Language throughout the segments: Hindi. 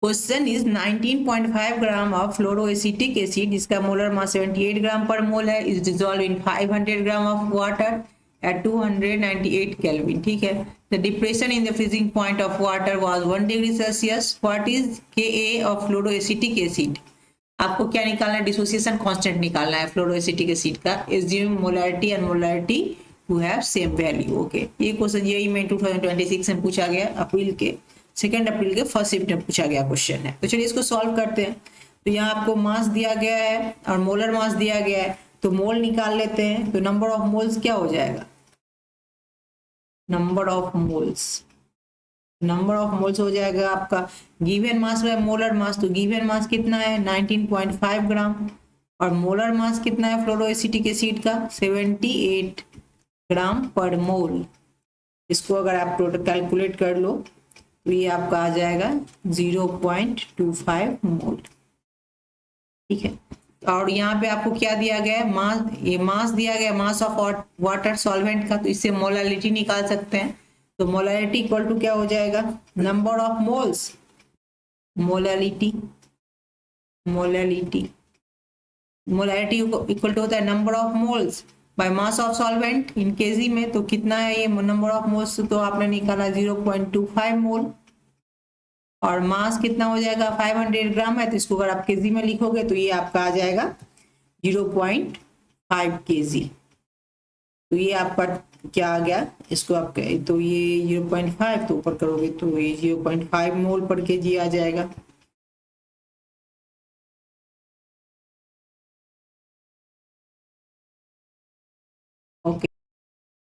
Question is 19.5 gram of fluoroacetic acid जिसका molar mass 78 gram per mole है is dissolve in 500 gram of water at 298 Kelvin. ठीक है. The depression in the freezing point of water was 1 degree Celsius. What is Ka of fluoroacetic acid? आपको क्या निकालना है? डिसोसिएशन कांस्टेंट निकालना है फ्लोरोएसिटिक एसिड का. Assume molarity and molarity to have same value. Okay, ये क्वेश्चन यही में 2026 में पूछा गया, अप्रैल के 2 अप्रैल के फर्स्ट शिफ्ट में पूछा गया क्वेश्चन है. तो चलिए इसको सॉल्व करते हैं. तो यहाँ आपको मास दिया गया है और मोलर मास दिया गया है, तो मोल निकाल लेते हैं. तो नंबर ऑफ मोल्स क्या हो जाएगा? नंबर ऑफ मोल्स हो जाएगा आपका given mass by molar mass. तो गिवन मास कितना है? 19.5 ग्राम. और मोलर मास कितना है फ्लोरोएसिटिक एसिड का? 78 ग्राम पर मोल. इसको अगर आप टोटल कैलकुलेट कर लो तो ये आपका आ जाएगा 0.25 मोल. ठीक है. और यहाँ पे आपको क्या दिया गया है? मास. ये मास दिया गया, मास ऑफ वाटर सॉल्वेंट का. तो इससे मोलालिटी निकाल सकते हैं. तो मोलालिटी इक्वल टू क्या हो जाएगा? Number of moles. Molality equal to होता है number of moles by mass of solvent in KG में. तो कितना है ये नंबर ऑफ मोल्स? तो आपने निकाला 0.25 मोल. और मास कितना हो जाएगा? 500 ग्राम है. तो इसको अगर आप केजी में लिखोगे तो ये आपका आ जाएगा 0.5 केजी. तो ये आपका क्या आ गया? इसको आप तो ये 0.5 तो ऊपर करोगे तो ये 0.5 मोल पर केजी आ जाएगा. ओके,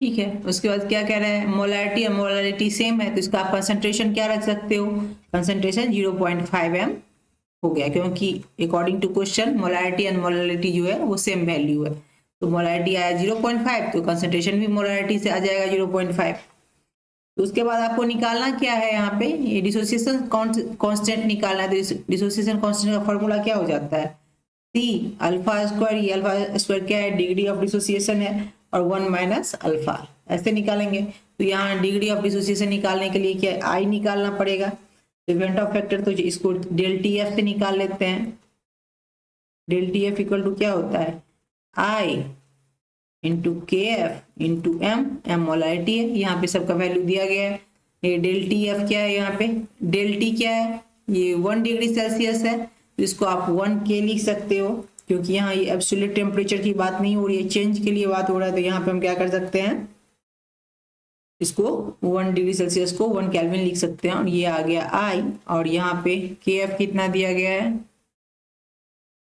ठीक है. उसके बाद क्या कह रहे हैं? मोलैरिटी और मोलैरिटी सेम है, तो इसका आप कंसंट्रेशन क्या रख सकते हो? कंसंट्रेशन 0.5 m हो गया, क्योंकि according to question molarity and molarity जो है वो सेम वैल्यू है. तो मोलैरिटी आया 0.5, तो कंसंट्रेशन भी मोलैरिटी से आ जाएगा 0.5. तो उसके बाद आपको निकालना क्या है? यहाँ पे ये डिसोसिएशन कांस्टेंट निकालना है. तो डिसोसिएशन कांस्टेंट का फॉर्मूला क्या हो जाता है? C alpha square. ये अल्फा स्क्वायर क्या है? डिग्री ऑफ डिसोसिएशन है. और 1 माइनस अल्फा, ऐसे निकालेंगे. तो यहाँ डिग्री ऑफ डिसोसिएशन निकालने के लिए क्या आई निकालना पड़ेगा, इवेंट ऑफ फैक्टर. तो इसको डेल टी एफ से निकाल लेते हैं. Del T F equal to क्या होता है? I into K F into M molarity है. यहाँ पे सबका वैल्यू दिया गया है. ये डेल टी एफ क्या है? यहाँ पे डेल टी क्या है? ये 1 डिग्री सेल्सियस है. तो इसको आप 1 के लिख सकते हो, क्योंकि यहाँ ये एब्सोल्यूट टेम्परेचर की बात नहीं हो रही है, चेंज के लिए बात हो रहा है. तो यहाँ पे हम क्या कर सकते हैं? इसको 1 डिग्री सेल्सियस को 1 केल्विन लिख सकते हैं. और ये आ गया आई. और यहाँ पे के एफ कितना दिया गया है?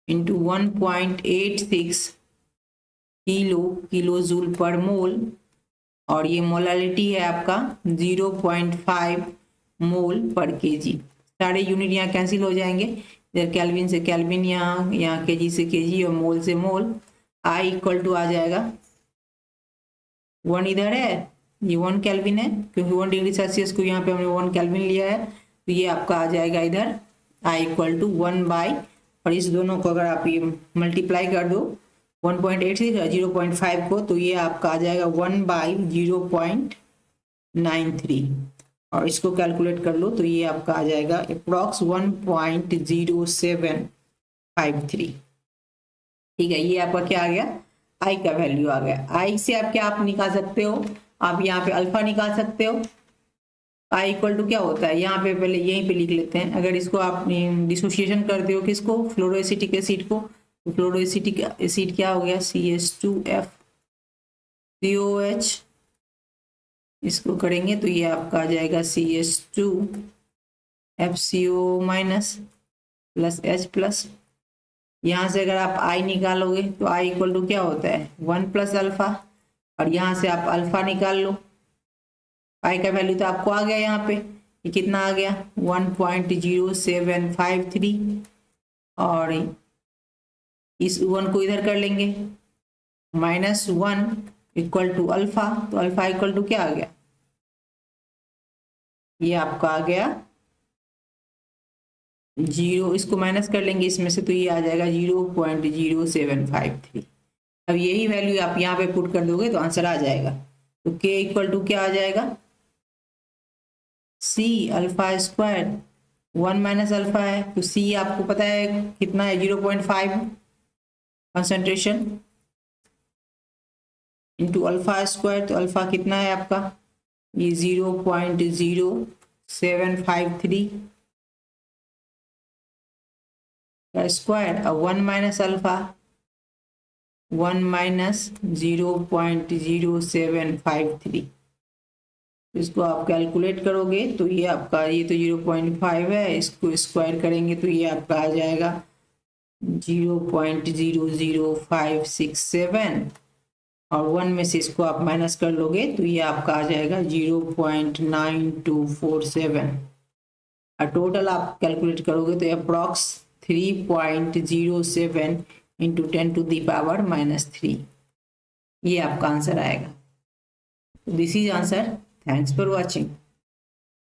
इंटू 1.86 किलो जूल पर मोल. और ये मोलालिटी है आपका 0.5 मोल पर केजी. सारे यूनिट यहाँ कैंसिल हो जाएंगे. इधर केल्विन से केल्विन, यहाँ केजी से केजी और मोल से मोल. आई इक्वल टू आ जाएगा 1 इधर है, ये 1 केल्विन है, क्योंकि 1 डिग्री सेल्सियस को यहाँ पे हमने 1 केल्विन लिया है. तो ये आपका आ जाएगा इधर आई इक्वल टू 1 बाई, और इस दोनों को अगर आप ये मल्टीप्लाई कर दो 1.86 और 0.5 को, तो ये आपका आ जाएगा 1 बाई 0.93. और इसको कैलकुलेट कर लो तो ये आपका आ जाएगा अप्रॉक्स 1.0753. ठीक है. ये आपका क्या आ गया? आई का वैल्यू आ गया. आई से आप क्या आप निकाल सकते हो? आप यहाँ पे अल्फा निकाल सकते हो. आई इक्वल टू क्या होता है? यहाँ पे पहले यहीं पे लिख लेते हैं. अगर इसको आप डिसोसिएशन करते हो किसको? फ्लोरोएसिटिक एसिड को. तो फ्लोरोएसिटिक एसिड क्या हो गया? CH2FCOH. इसको करेंगे तो ये आपका आ जाएगा CH2FCO minus plus H plus. यहाँ से अगर आप आई निकालोगे तो आई इक्वल टू क्या होता है? 1 प्लस अल्फा. और यहाँ से आप अल्फा निकाल लो. आई का वैल्यू तो आपको आ गया. यहाँ पे ये कितना आ गया? 1.0753. और इस 1 को इधर कर लेंगे, -1 इक्वल टू अल्फा. तो अल्फा इक्वल टू क्या आ गया? ये आपका आ गया 0. इसको माइनस कर लेंगे इसमें से, तो ये आ जाएगा 0.0753. अब यही वैल्यू आप यहाँ पे पुट कर दोगे तो आंसर आ जाएगा. तो k इक्वल टू क्या आ जाएगा? C alpha square 1 minus alpha है, तो सी आपको पता है कितना है, 0.5 कंसंट्रेशन इंटू अल्फा स्क्वायर, तो अल्फा कितना है आपका, ये 0.0753 का स्क्वायर, और 1 माइनस अल्फा 1 माइनस 0.0753, इसको आप कैलकुलेट करोगे तो ये आपका, ये तो 0.5 है, इसको स्क्वायर करेंगे तो ये आपका आ जाएगा 0.00567, और 1 में से इसको आप माइनस कर लोगे तो ये आपका आ जाएगा 0.9247, और टोटल आप कैलकुलेट करोगे तो अप्रॉक्स 3.07 इंटू 10⁻⁻3, ये आपका आंसर आएगा। This is answer. Thanks for watching.